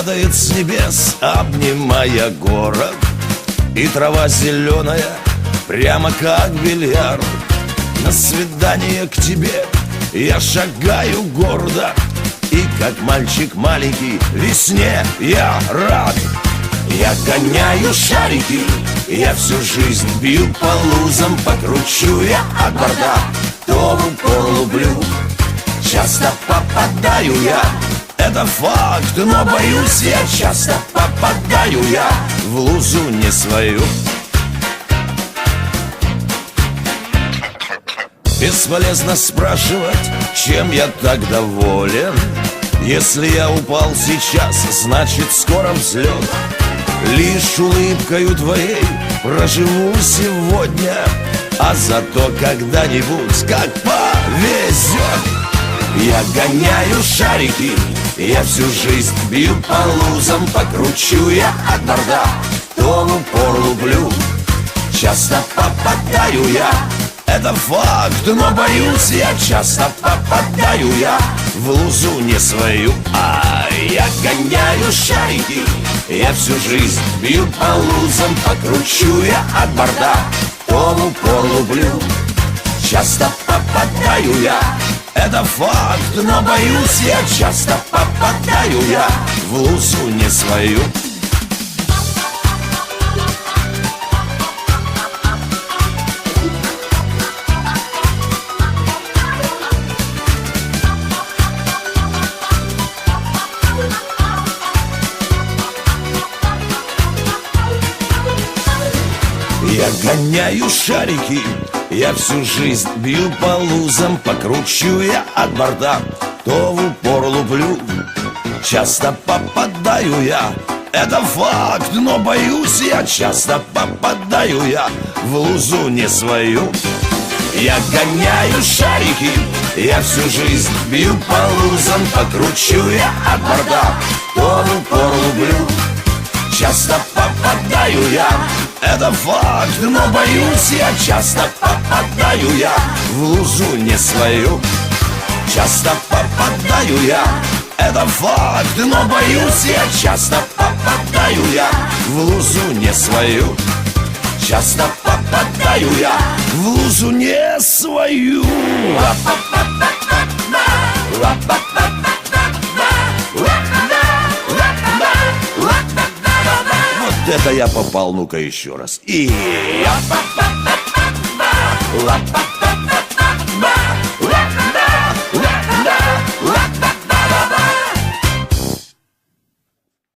падает с небес, обнимая город. И трава зеленая, прямо как бильярд. На свидание к тебе я шагаю гордо. И как мальчик маленький весне я рад. Я гоняю шарики, я всю жизнь бью по лузам, покручу я от борта, то в упор луплю. Часто попадаю я, это факт, но боюсь я. Часто попадаю я в лузу не свою. Бесполезно спрашивать, чем я так доволен. Если я упал сейчас, значит скоро взлет. Лишь улыбкою твоей проживу сегодня, а зато когда-нибудь как повезет. Я гоняю шарики, я всю жизнь бью по лузам, покручу я от борта, то в упор луплю. Часто попадаю я, это факт, но боюсь я. Часто попадаю я в лузу не свою. Я гоняю шарики, я всю жизнь бью по лузам, покручу я от борта, то в упор луплю. Часто попадаю я, это факт, но боюсь я. Часто попадаю я в лузу не свою. Я гоняю шарики, я всю жизнь бью по лузам, покручу я от борта, то в упор луплю. Часто попадаю я, это факт, но боюсь я. Часто попадаю я в лузу не свою. Я гоняю шарики, я всю жизнь бью по лузам, покручу я от борта, то в упор луплю. Часто попадаю я, это факт, но боюсь я. Часто попадаю я в лузу не свою. Часто попадаю я, это факт, но боюсь я. Часто попадаю я в лузу не свою. Часто попадаю я в лузу не свою. Вот это я попал, ну-ка еще раз. И...